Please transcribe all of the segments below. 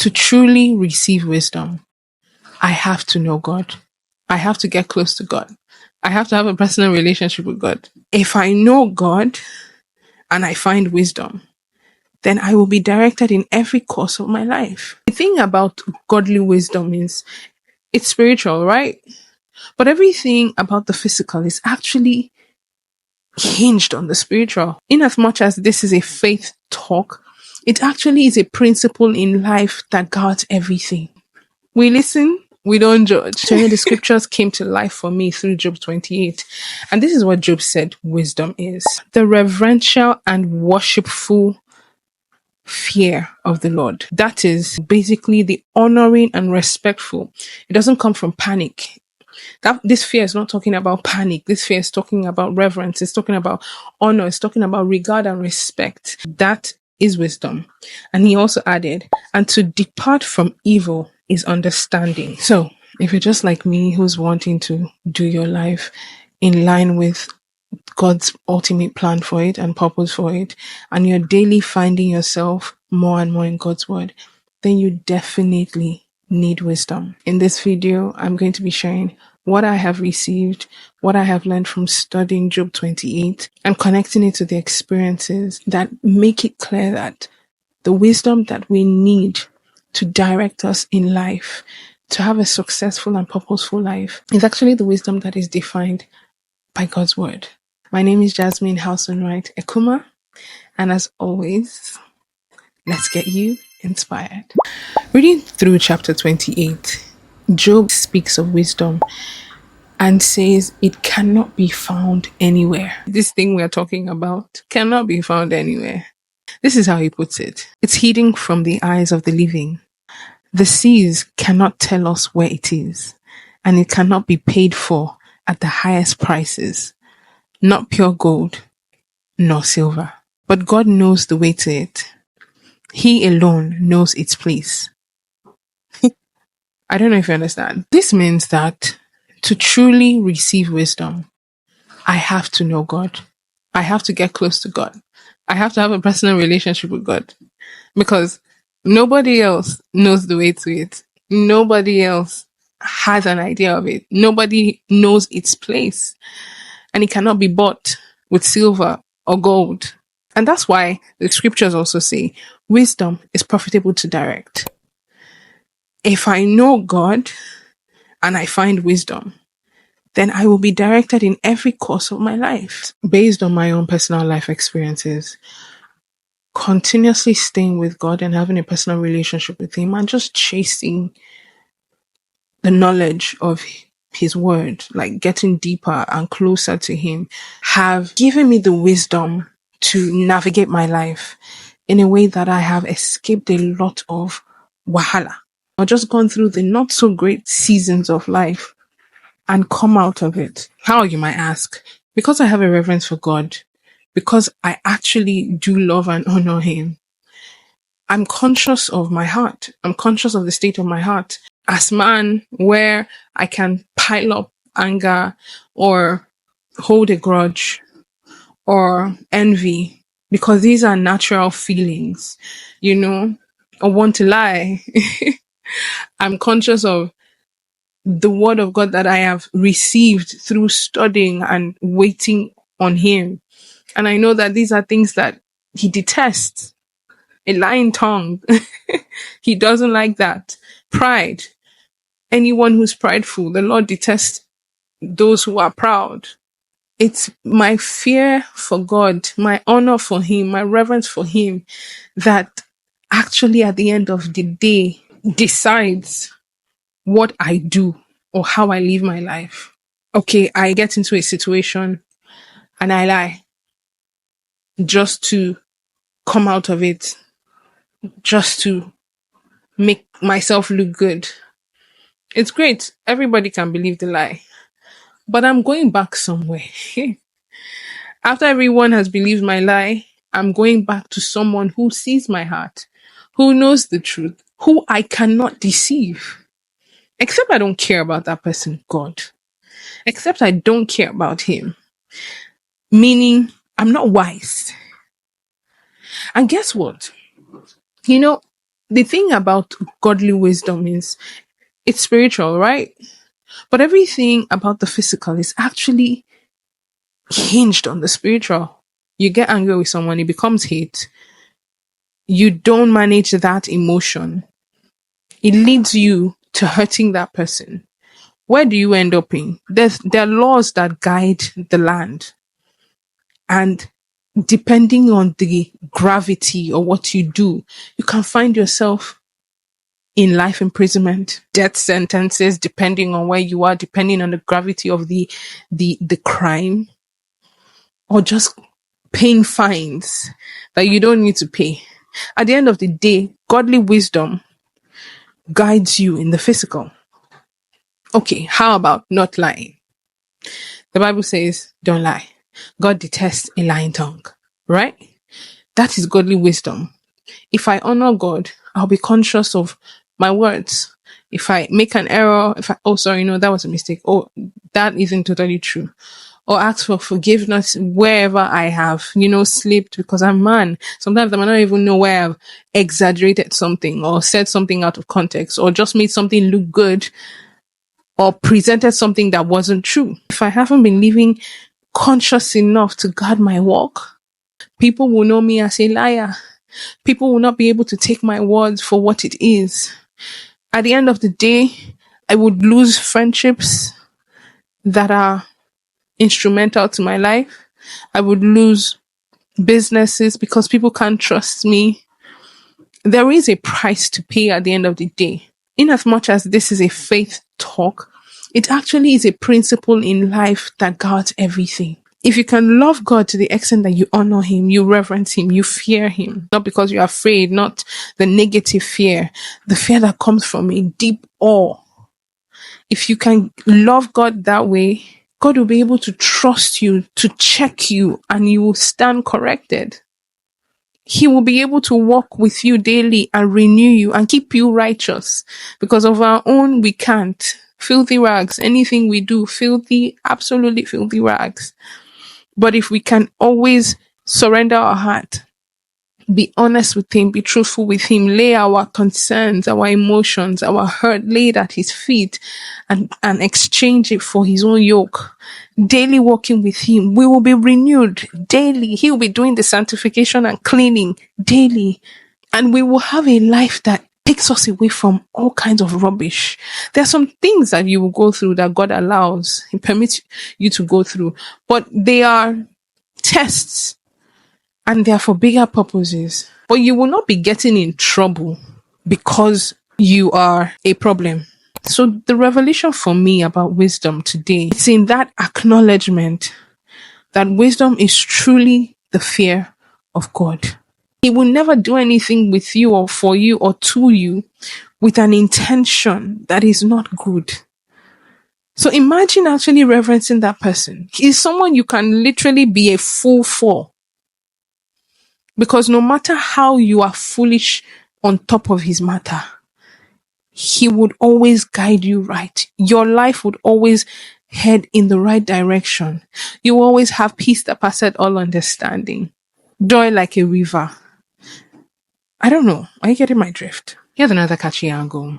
To truly receive wisdom, I have to know God. I have to get close to God. I have to have a personal relationship with God. If I know God and I find wisdom, then I will be directed in every course of my life. The thing about godly wisdom is it's spiritual, right? But everything about the physical is actually hinged on the spiritual. In as much as this is a faith talk, it actually is a principle in life that guards everything. We listen, we don't judge. So the scriptures came to life for me through Job 28. And this is what Job said wisdom is: the reverential and worshipful fear of the Lord. That is basically the honoring and respectful. It doesn't come from panic. That this fear is not talking about panic. This fear is talking about reverence. It's talking about honor. It's talking about regard and respect. That is wisdom. And he also added, and to depart from evil is understanding. So if you're just like me, who's wanting to do your life in line with God's ultimate plan for it and purpose for it, and you're daily finding yourself more and more in God's word, then you definitely need wisdom. In this video, I'm going to be sharing what I have received, what I have learned from studying Job 28, and connecting it to the experiences that make it clear that the wisdom that we need to direct us in life, to have a successful and purposeful life, is actually the wisdom that is defined by God's word. My name is Jasmine Housen Wright Ekuma, and as always, let's get you inspired. Reading through chapter 28, Job speaks of wisdom and says it cannot be found anywhere. This thing we're talking about cannot be found anywhere. This is how he puts it: it's hidden from the eyes of the living. The seas cannot tell us where it is, and it cannot be paid for at the highest prices. Not pure gold, nor silver. But God knows the way to it. He alone knows its place. I don't know if you understand. This means that to truly receive wisdom, I have to know God. I have to get close to God. I have to have a personal relationship with God. Because nobody else knows the way to it. Nobody else has an idea of it. Nobody knows its place. And it cannot be bought with silver or gold. And that's why the scriptures also say wisdom is profitable to direct. If I know God and I find wisdom, then I will be directed in every course of my life based on my own personal life experiences. Continuously staying with God and having a personal relationship with Him and just chasing the knowledge of His word, like getting deeper and closer to Him, have given me the wisdom to navigate my life in a way that I have escaped a lot of wahala, or just gone through the not so great seasons of life and come out of it. How, you might ask? Because I have a reverence for God, because I actually do love and honor Him. I'm conscious of my heart. I'm conscious of the state of my heart as man, where I can pile up anger or hold a grudge or envy, because these are natural feelings, or want to lie. I'm conscious of the word of God that I have received through studying and waiting on Him. And I know that these are things that He detests. A lying tongue. He doesn't like that. Pride. Anyone who's prideful, the Lord detests those who are proud. It's my fear for God, my honor for Him, my reverence for Him that actually at the end of the day decides what I do or how I live my life. Okay, I get into a situation and I lie just to come out of it, just to make myself look good. It's great. Everybody can believe the lie. But I'm going back somewhere. After everyone has believed my lie, I'm going back to someone who sees my heart, who knows the truth, who I cannot deceive. Except I don't care about that person, God. Except I don't care about Him. Meaning, I'm not wise. And guess what? the thing about godly wisdom is it's spiritual, right? But everything about the physical is actually hinged on the spiritual. You get angry with someone, it becomes hate. You don't manage that emotion. It leads you to hurting that person. Where do you end up in? There are laws that guide the land. And depending on the gravity or what you do, you can find yourself in life imprisonment, death sentences, depending on where you are, depending on the gravity of the crime, or just paying fines that you don't need to pay. At the end of the day, godly wisdom guides you in the physical. Okay, how about not lying? The Bible says, don't lie. God detests a lying tongue, right? That is godly wisdom. If I honor God, I'll be conscious of my words. If I make an error, oh, sorry, no, that was a mistake. Oh, that isn't totally true. Or ask for forgiveness wherever I have, slipped, because I'm man. Sometimes I might not even know where I've exaggerated something or said something out of context or just made something look good or presented something that wasn't true. If I haven't been living conscious enough to guard my walk, people will know me as a liar. People will not be able to take my words for what it is. At the end of the day, I would lose friendships that are instrumental to my life. I would lose businesses because people can't trust me. There is a price to pay at the end of the day. In as much as this is a faith talk, it actually is a principle in life that guards everything. If you can love God to the extent that you honor him, you reverence him, you fear him, not because you're afraid, not the negative fear, the fear that comes from a deep awe. If you can love God that way, God will be able to trust you, to check you, and you will stand corrected. He will be able to walk with you daily and renew you and keep you righteous. Because of our own, we can't. Filthy rags, anything we do, filthy, absolutely filthy rags. But if we can always surrender our heart, be honest with him, be truthful with him, lay our concerns, our emotions, our hurt laid at his feet and exchange it for his own yoke, daily walking with him, we will be renewed daily. He will be doing the sanctification and cleaning daily. And we will have a life that takes us away from all kinds of rubbish. There are some things that you will go through that God allows, he permits you to go through, but they are tests and they are for bigger purposes. But you will not be getting in trouble because you are a problem. So the revelation for me about wisdom today, it's in that acknowledgement that wisdom is truly the fear of God. He will never do anything with you or for you or to you with an intention that is not good. So imagine actually reverencing that person. He is someone you can literally be a fool for. Because no matter how you are foolish on top of his matter, he would always guide you right. Your life would always head in the right direction. You always have peace that passeth all understanding. Joy like a river. I don't know. Are you getting my drift? Here's another catchy angle.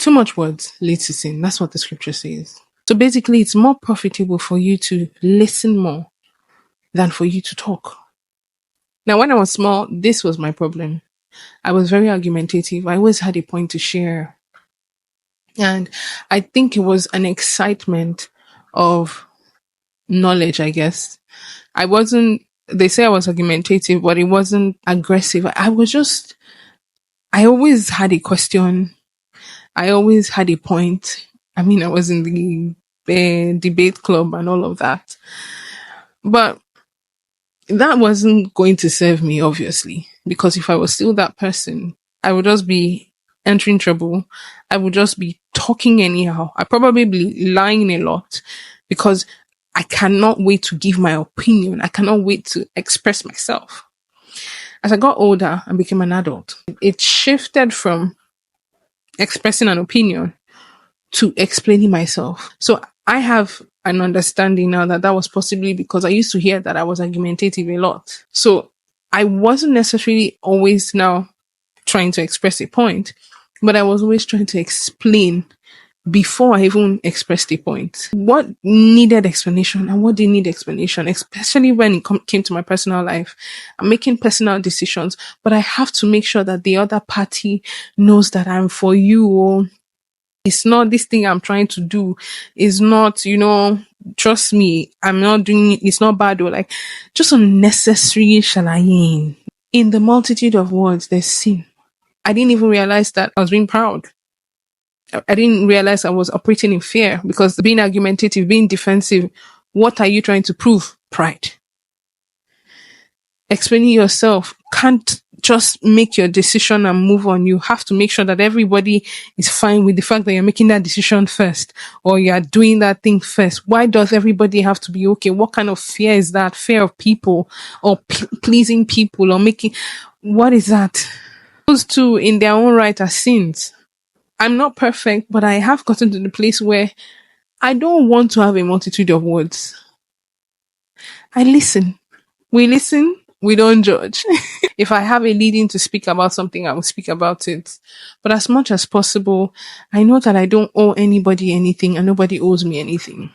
Too much words leads to sin. That's what the scripture says. So basically, it's more profitable for you to listen more than for you to talk. Now, when I was small, this was my problem. I was very argumentative. I always had a point to share. And I think it was an excitement of knowledge, I guess. They say I was argumentative, but it wasn't aggressive. I always had a question. I always had a point. I mean, I was in the debate club and all of that. But that wasn't going to serve me, obviously, because if I was still that person, I would just be entering trouble. I would just be talking anyhow. I'd probably be lying a lot because I cannot wait to give my opinion. I cannot wait to express myself. As I got older and became an adult, it shifted from expressing an opinion to explaining myself. So I have an understanding now that was possibly because I used to hear that I was argumentative a lot. So I wasn't necessarily always now trying to express a point, but I was always trying to explain before I even expressed a point. What needed explanation and what didn't need explanation, especially when it came to my personal life. I'm making personal decisions, but I have to make sure that the other party knows that I'm for you. Or it's not this thing I'm trying to do is not, trust me, I'm not doing it. It's not bad or like just unnecessary shalayin. In the multitude of words, there's sin. I didn't even realize that I was being proud. I didn't realize I was operating in fear because being argumentative, being defensive, what are you trying to prove? Pride. Explaining yourself can't just make your decision and move on. You have to make sure that everybody is fine with the fact that you're making that decision first or you're doing that thing first. Why does everybody have to be okay? What kind of fear is that? Fear of people or pleasing people or making, what is that? Those two in their own right are sins. I'm not perfect, but I have gotten to the place where I don't want to have a multitude of words. I listen. We listen. We don't judge. If I have a leading to speak about something, I will speak about it. But as much as possible, I know that I don't owe anybody anything and nobody owes me anything.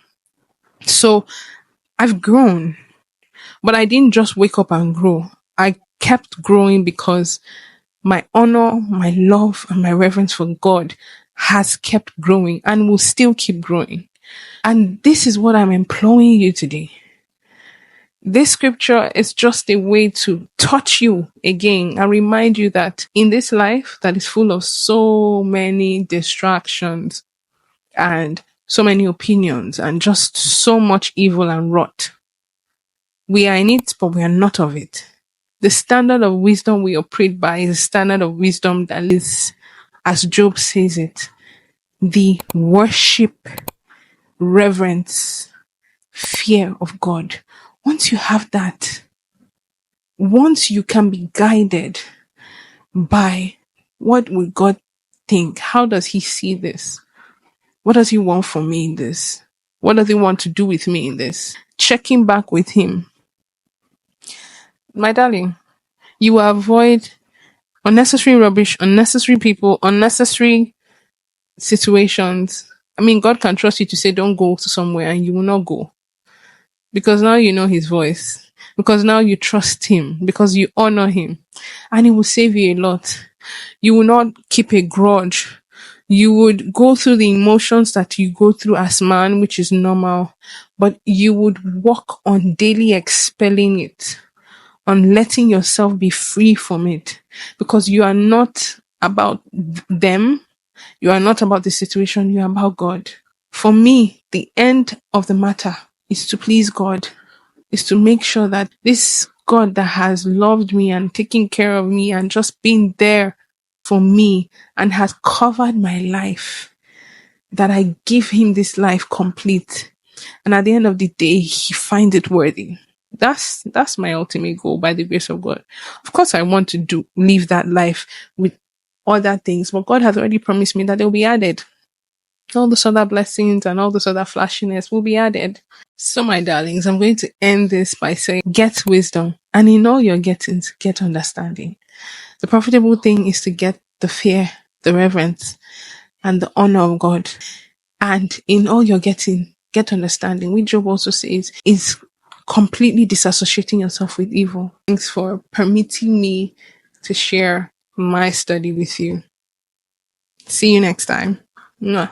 So I've grown, but I didn't just wake up and grow. I kept growing because my honor, my love, and my reverence for God has kept growing and will still keep growing. And this is what I'm imploring you today. This scripture is just a way to touch you again and remind you that in this life that is full of so many distractions and so many opinions and just so much evil and rot, we are in it, but we are not of it. The standard of wisdom we operate by is a standard of wisdom that is, as Job says it, the worship, reverence, fear of God. Once you have that, once you can be guided by what will God think? How does he see this? What does he want from me in this? What does he want to do with me in this? Checking back with him. My darling, you will avoid unnecessary rubbish, unnecessary people, unnecessary situations. I mean, God can trust you to say, don't go to somewhere and you will not go. Because now you know his voice. Because now you trust him. Because you honor him. And he will save you a lot. You will not keep a grudge. You would go through the emotions that you go through as man, which is normal. But you would work on daily expelling it. On letting yourself be free from it. Because you are not about them. You are not about the situation. You are about God. For me, the end of the matter is to please God, is to make sure that this God that has loved me and taken care of me and just been there for me and has covered my life, that I give him this life complete. And at the end of the day, he finds it worthy. That's my ultimate goal by the grace of God. Of course, I want to live that life with other things, but God has already promised me that they'll be added. All those other blessings and all those other flashiness will be added. So, my darlings, I'm going to end this by saying, get wisdom. And in all your gettings, get understanding. The profitable thing is to get the fear, the reverence, and the honor of God. And in all your getting, get understanding, which Job also says is completely disassociating yourself with evil. Thanks for permitting me to share my study with you. See you next time. Mwah.